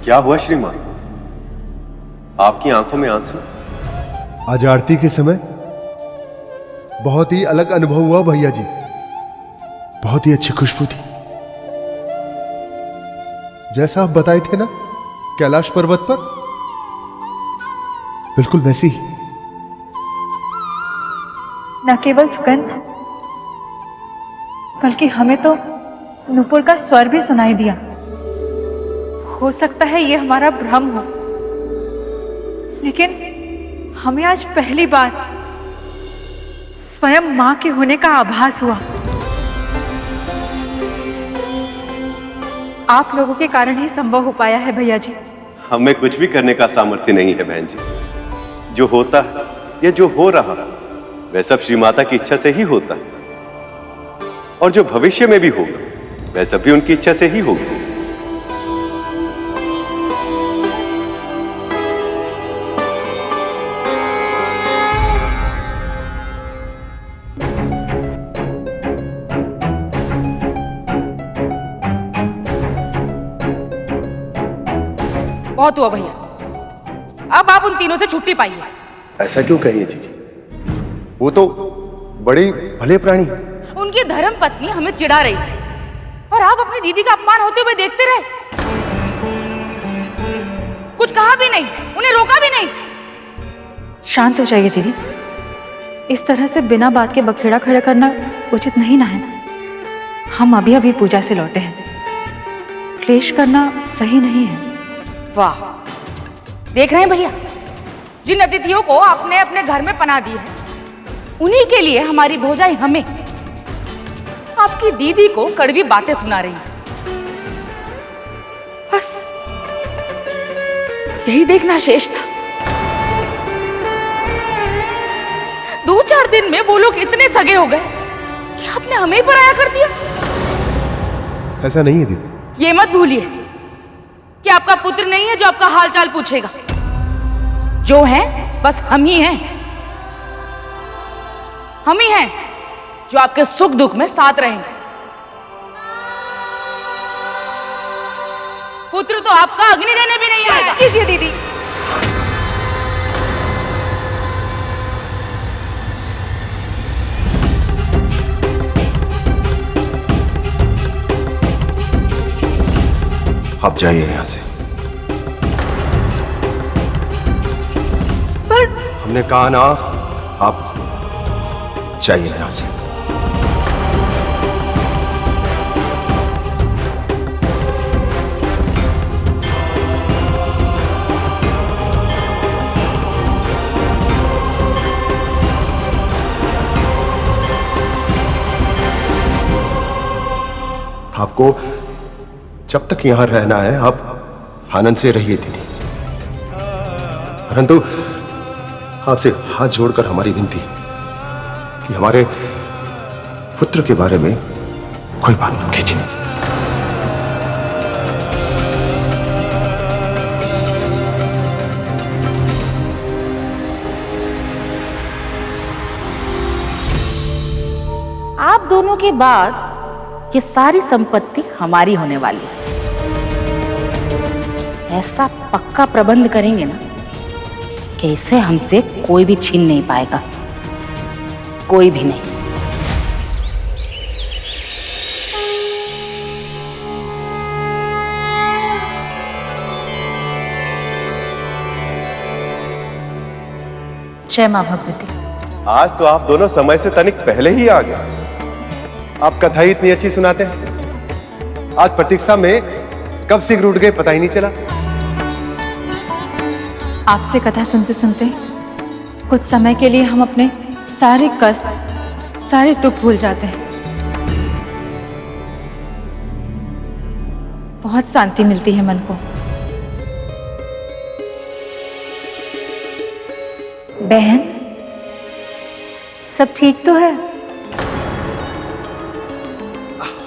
क्या हुआ श्रीमान? आपकी आंखों में आंसू? आज आरती के समय बहुत ही अलग अनुभव हुआ भैया जी। बहुत ही अच्छी खुशबू थी, जैसा आप बताए थे ना कैलाश पर्वत पर, बिल्कुल वैसी ही। न केवल सुगंध, बल्कि हमें तो नूपुर का स्वर भी सुनाई दिया। हो सकता है ये हमारा भ्रम हो, लेकिन हमें आज पहली बार स्वयं मां के होने का आभास हुआ। आप लोगों के कारण ही संभव हो पाया है भैया जी। हमें कुछ भी करने का सामर्थ्य नहीं है बहन जी। जो होता है या जो हो रहा है वह सब श्री माता की इच्छा से ही होता है, और जो भविष्य में भी होगा वह सब भी उनकी इच्छा से ही होगा। बहुत हुआ भैया, अब आप उन तीनों से छुट्टी पाइए। ऐसा क्यों कहिए जीजी, वो तो बड़ी भले प्राणी। उनकी धर्म पत्नी हमें चिढ़ा रही थी और आप अपनी दीदी का अपमान होते हुए देखते रहे। कुछ कहा भी नहीं, उन्हें रोका भी नहीं। शांत हो जाइए दीदी, इस तरह से बिना बात के बखेड़ा खड़ा करना उचित नहीं ना है। हम अभी अभी पूजा से लौटे हैं, क्लेश करना सही नहीं है। वाह, देख रहे हैं भैया, जिन अतिथियों को आपने अपने घर में पनाह दी है उन्हीं के लिए हमारी भौजाई हमें आपकी दीदी को कड़वी बातें सुना रही है। बस यही देखना शेष था। 2-4 दिन में वो लोग इतने सगे हो गए कि आपने हमें ही पराया कर दिया। ऐसा नहीं है दीदी। ये मत भूलिए कि आपका पुत्र नहीं है जो आपका हालचाल पूछेगा। जो है बस हम ही हैं। हम ही हैं जो आपके सुख दुख में साथ रहेंगे। पुत्र तो आपका अग्नि देने भी नहीं आएगा। कीजिए दीदी। आप जाइए यहां से। पर हमने कहा ना, आप जाइए यहां से। आपको जब तक यहां रहना है आप आनंद से रहिए दीदी, परंतु आपसे हाथ जोड़कर हमारी विनती है कि हमारे पुत्र के बारे में कोई बात मत कीजिए। आप दोनों के बाद ये सारी संपत्ति हमारी होने वाली है। ऐसा पक्का प्रबंध करेंगे ना कि इसे हमसे कोई भी छीन नहीं पाएगा, कोई भी नहीं। जय मां भगवती। आज तो आप दोनों समय से तनिक पहले ही आ गए। आप कथा ही इतनी अच्छी सुनाते हैं, आज प्रतीक्षा में कब शीघ्र उठ गए पता ही नहीं चला। आपसे कथा सुनते सुनते कुछ समय के लिए हम अपने सारे कष्ट, सारे दुख भूल जाते हैं। बहुत शांति मिलती है मन को। बहन, सब ठीक तो है?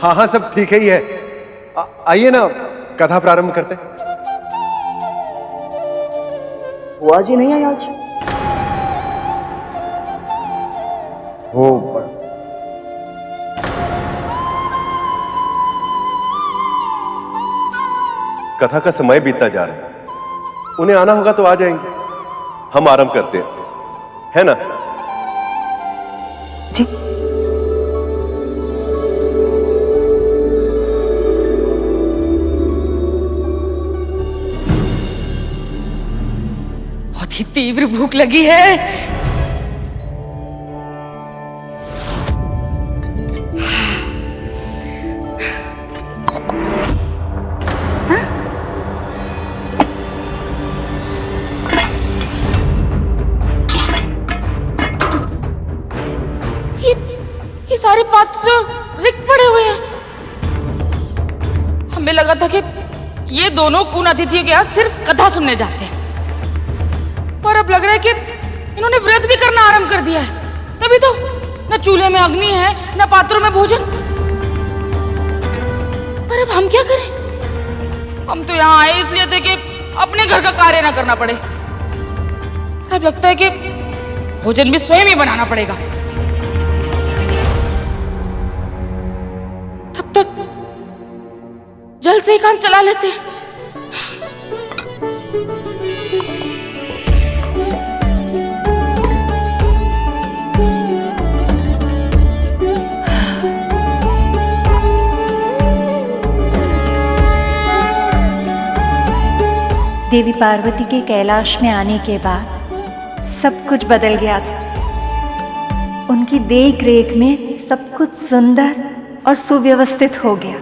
हाँ हाँ, सब ठीक ही है। आइए ना, कथा प्रारंभ करते। बुआ जी नहीं आई आज? वो कथा का समय बीतता जा रहा है, उन्हें आना होगा तो आ जाएंगे। हम आराम करते हैं, है ना? जी। बहुत ही तीव्र भूख लगी है। ये सारे पात्र तो रिक्त पड़े हुए हैं। हमें लगा था कि ये दोनों कुन अतिथियों के यहाँ सिर्फ कथा सुनने जाते हैं, पर अब लग रहा है कि इन्होंने व्रत भी करना आरंभ कर दिया है। तभी तो न चूल्हे में अग्नि है, न पात्रों में भोजन। पर अब हम क्या करें? हम तो यहाँ आए इसलिए थे कि अपने घर का कार्य ना करना पड़े। अब लगता है कि भोजन भी स्वयं ही बनाना पड़ेगा। तब तक जल्द से ही काम चला लेते हैं। देवी पार्वती के कैलाश में आने के बाद सब कुछ बदल गया था। उनकी देख रेख में सब कुछ सुंदर और सुव्यवस्थित हो गया।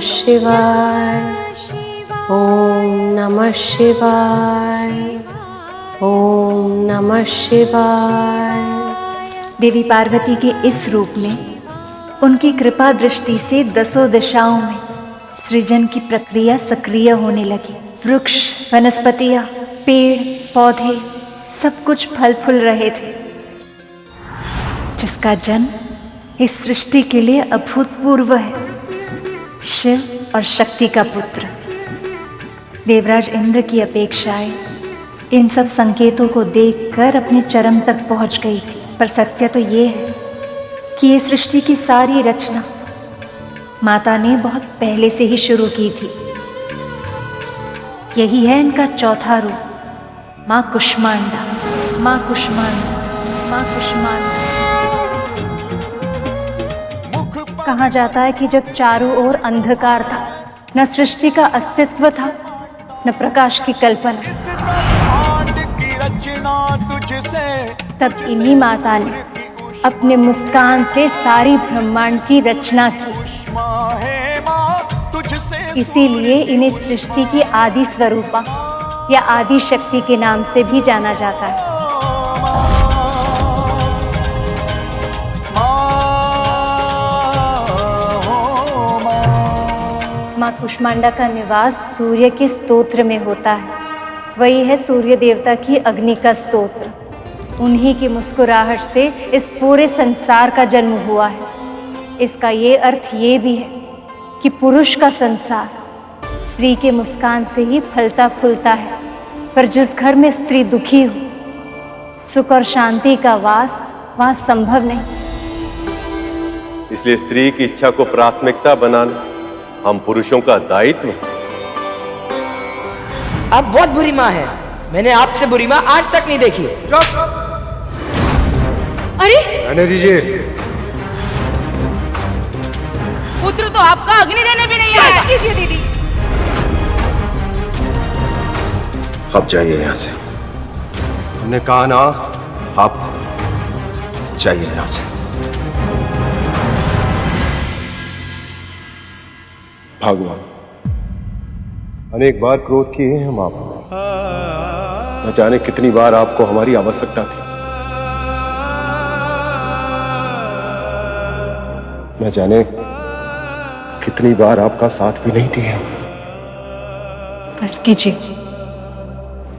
शिवाय, ओम नमः शिवाय, ओम नमः शिवाय। देवी पार्वती के इस रूप में उनकी कृपा दृष्टि से दसों दिशाओं में सृजन की प्रक्रिया सक्रिय होने लगी। वृक्ष, वनस्पतियां, पेड़, पौधे सब कुछ फल फूल रहे थे, जिसका जन्म इस सृष्टि के लिए अभूतपूर्व है। शिव और शक्ति का पुत्र देवराज इंद्र की अपेक्षाएं इन सब संकेतों को देखकर अपने चरम तक पहुंच गई थी। पर सत्य तो ये है कि ये सृष्टि की सारी रचना माता ने बहुत पहले से ही शुरू की थी। यही है इनका चौथा रूप, माँ कुष्मांडा, माँ कुष्मांडा, माँ कुष्मांडा। कहा जाता है कि जब चारों ओर अंधकार था, न सृष्टि का अस्तित्व था, न प्रकाश की कल्पना, तब इन्हीं माता ने अपने मुस्कान से सारी ब्रह्मांड की रचना की। इसीलिए इन्हें सृष्टि की आदि स्वरूपा या आदि शक्ति के नाम से भी जाना जाता है। माँ कुष्मांडा का निवास सूर्य के स्तोत्र में होता है। वही है सूर्य देवता की अग्नि का स्तोत्र। उन्हीं की मुस्कुराहट से इस पूरे संसार का जन्म हुआ है। इसका ये अर्थ ये भी है कि पुरुष का संसार स्त्री के मुस्कान से ही फलता फूलता है। पर जिस घर में स्त्री दुखी हो, सुख और शांति का वास वहाँ संभव नहीं। इसलिए स्त्री की इच्छा को प्राथमिकता बनाना हम पुरुषों का दायित्व है। आप बहुत बुरी माँ हैं। मैंने आपसे बुरी माँ आज तक नहीं देखी। अरे रहने दीजिए। पुत्र तो आपका अग्नि देने भी नहीं आएगा। कीजिए दीदी। आप जाइए यहां से। हमने कहा ना, आप जाइए यहां से। भगवान, अनेक बार क्रोध किए हैं हम आप, न जाने कितनी बार आपको हमारी आवश्यकता थी, न जाने कितनी बार आपका साथ भी नहीं दिया। बस कीजिए।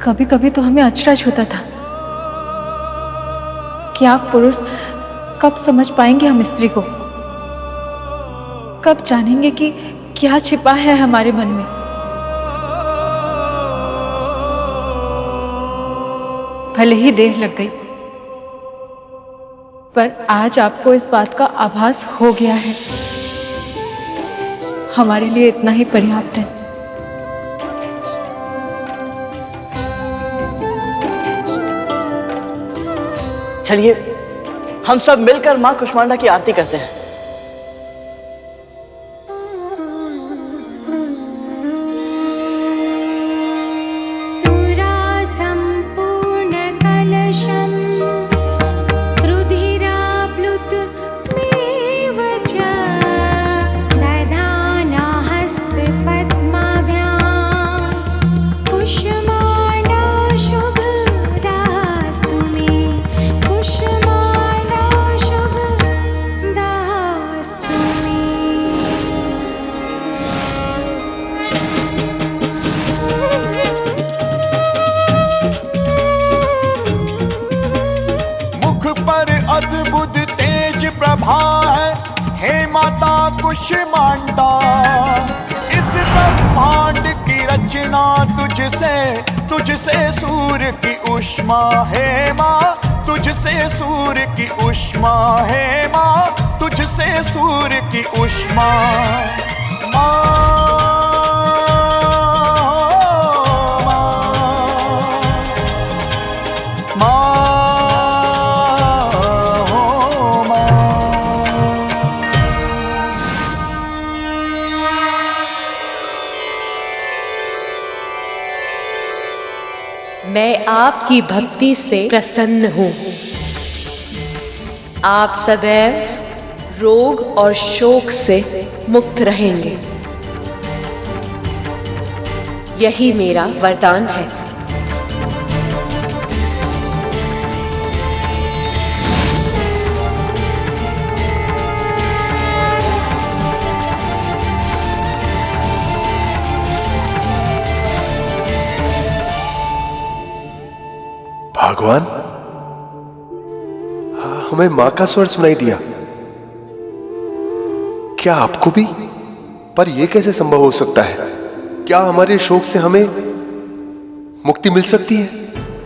कभी कभी तो हमें अचरज होता था कि आप पुरुष कब समझ पाएंगे हम स्त्री को, कब जानेंगे कि क्या छिपा है हमारे मन में। भले ही देर लग गई, पर आज आपको इस बात का आभास हो गया है। हमारे लिए इतना ही पर्याप्त है। चलिए हम सब मिलकर मां कुष्मांडा की आरती करते हैं। अद्भुत तेज प्रभा है, हे माता कुष्मांडा। इस ब्रह्मांड की रचना तुझसे सूर्य की उष्मा है माँ, तुझसे सूर्य की उष्मा है माँ, तुझसे सूर्य की उष्मा। मैं आपकी भक्ति से प्रसन्न हूँ। आप सदैव रोग और शोक से मुक्त रहेंगे, यही मेरा वरदान है। भगवान, हमें मां का स्वर सुनाई दिया। क्या आपको भी? पर यह कैसे संभव हो सकता है? क्या हमारे शोक से हमें मुक्ति मिल सकती है?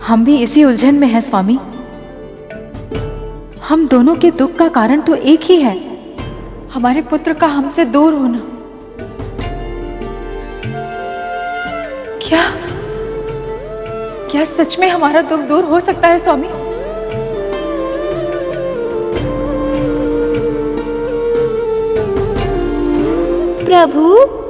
हम भी इसी उलझन में हैं स्वामी। हम दोनों के दुख का कारण तो एक ही है, हमारे पुत्र का हमसे दूर होना। क्या सच में हमारा दुख दूर हो सकता है स्वामी? प्रभु,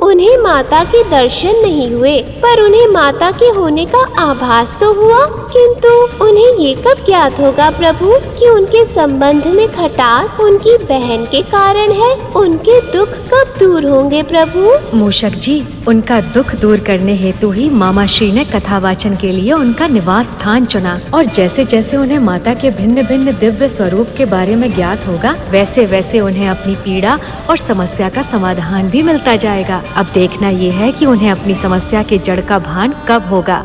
उन्हें माता के दर्शन नहीं हुए, पर उन्हें माता के होने का आभास तो हुआ। किंतु उन्हें ये कब ज्ञात होगा प्रभु कि उनके संबंध में खटास उनकी बहन के कारण है? उनके दुख कब दूर होंगे प्रभु? मूषक जी, उनका दुख दूर करने हेतु ही मामा श्री ने कथावाचन के लिए उनका निवास स्थान चुना, और जैसे जैसे उन्हें माता के भिन्न भिन्न दिव्य स्वरूप के बारे में ज्ञात होगा, वैसे वैसे उन्हें अपनी पीड़ा और समस्या का समाधान भी मिलता जाएगा। अब देखना ये है कि उन्हें अपनी समस्या के जड़ का भान कब होगा।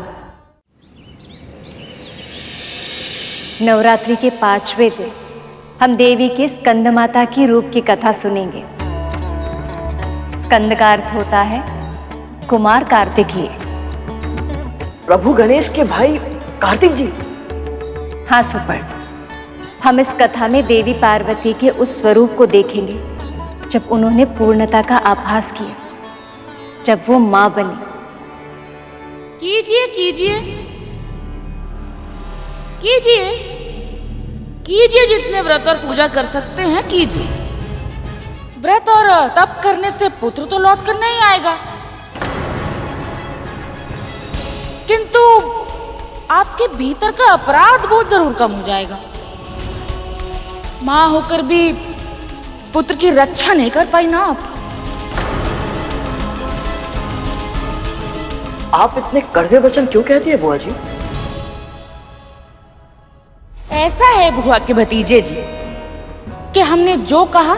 नवरात्रि के 5वें दिन हम देवी के स्कंद माता की रूप की कथा सुनेंगे। स्कंद का अर्थ होता है कुमार कार्तिकीय। प्रभु गणेश के भाई कार्तिक जी। हाँ सुपर, हम इस कथा में देवी पार्वती के उस स्वरूप को देखेंगे जब उन्होंने पूर्णता का आभास किया, जब वो माँ बनी। कीजिए कीजिए कीजिए कीजिए, जितने व्रत और पूजा कर सकते हैं कीजिए। व्रत और तप करने से पुत्र तो लौट कर नहीं आएगा, किंतु आपके भीतर का अपराध बोध जरूर कम हो जाएगा। मां होकर भी पुत्र की रक्षा नहीं कर पाई ना आप इतने कड़वे वचन क्यों कहती है बुआ जी? ऐसा है बुआ के भतीजे जी कि हमने जो कहा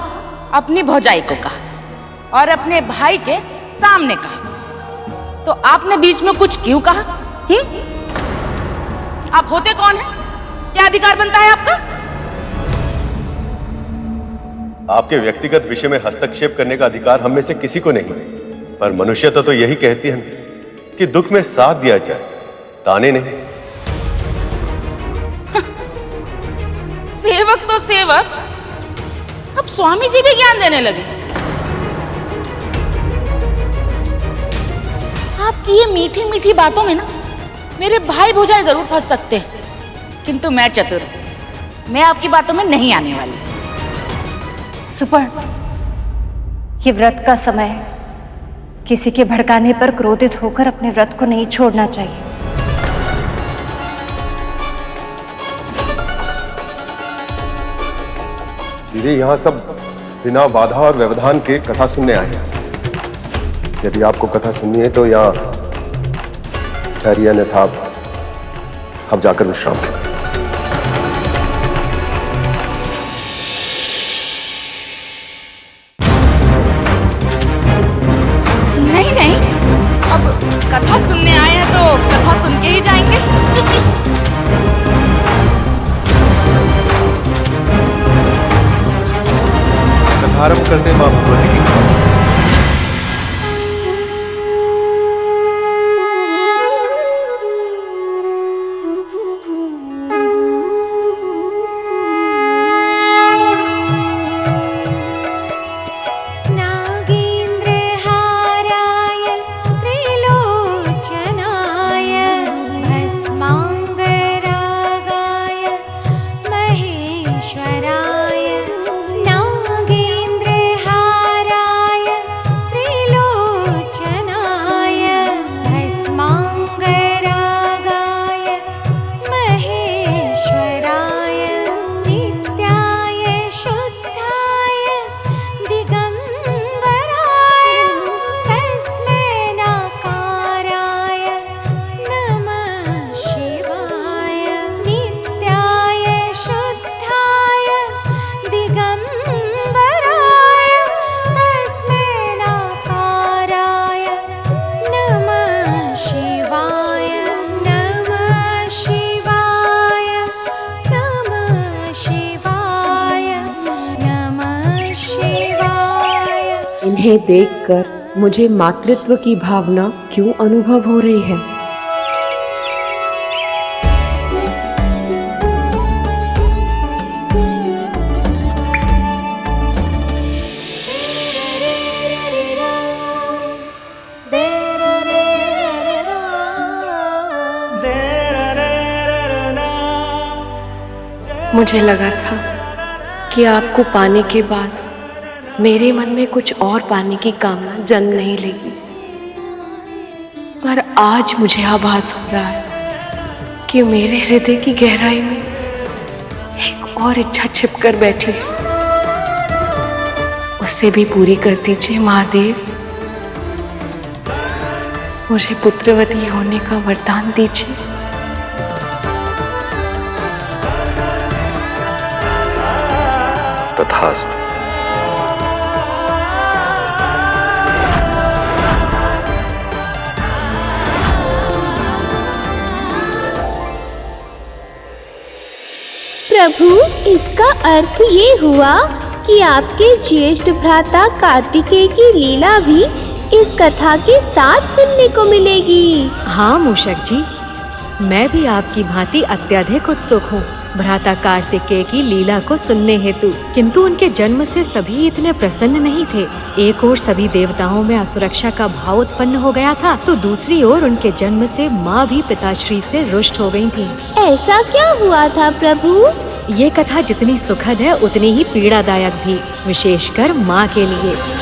अपनी भौजाई को कहा और अपने भाई के सामने कहा, तो आपने बीच में कुछ क्यों कहा? आप होते कौन हैं? क्या अधिकार बनता है आपका? आपके व्यक्तिगत विषय में हस्तक्षेप करने का अधिकार हम में से किसी को नहीं, पर मनुष्यता तो यही कहती है कि दुख में साथ दिया जाए, ताने नहीं। सेवक तो सेवक, अब स्वामी जी भी ज्ञान देने लगे। आपकी ये मीठी मीठी बातों में ना मेरे भाई भौजाई जरूर फंस सकते हैं, किंतु मैं चतुर हूं, मैं आपकी बातों में नहीं आने वाली। सुपर्ण, ये व्रत का समय है, किसी के भड़काने पर क्रोधित होकर अपने व्रत को नहीं छोड़ना चाहिए। दीदी, यहाँ सब बिना बाधा और व्यवधान के कथा सुनने आए हैं। यदि आपको कथा सुननी है तो यहाँ ठहरिए, अन्यथा आप जाकर विश्राम करें। नहीं नहीं, अब कथा सुनने आए हैं तो कथा सुन के ही जाएंगे। कथारंभ करते मां भगवती की कृपा से। इन्हें देखकर मुझे मातृत्व की भावना क्यों अनुभव हो रही है? मुझे लगा था कि आपको पाने के बाद मेरे मन में कुछ और पाने की कामना जन्म नहीं लेगी, पर आज मुझे आभास हो रहा है कि मेरे हृदय की गहराई में एक और इच्छा छिपकर बैठी है। उसे भी पूरी कर दीजिए महादेव। मुझे पुत्रवती होने का वरदान दीजिए। तथास्तु। प्रभु, इसका अर्थ ये हुआ कि आपके ज्येष्ठ भ्राता कार्तिकेय की लीला भी इस कथा के साथ सुनने को मिलेगी। हाँ मूषक जी, मैं भी आपकी भांति अत्यधिक उत्सुक हूँ भ्राता कार्तिकेय की लीला को सुनने हेतु, किंतु उनके जन्म से सभी इतने प्रसन्न नहीं थे। एक ओर सभी देवताओं में असुरक्षा का भाव उत्पन्न हो गया था, तो दूसरी ओर उनके जन्म से माँ भी पिताश्री से रुष्ट हो गई थी। ऐसा क्या हुआ था प्रभु? ये कथा जितनी सुखद है उतनी ही पीड़ादायक भी, विशेषकर माँ के लिए।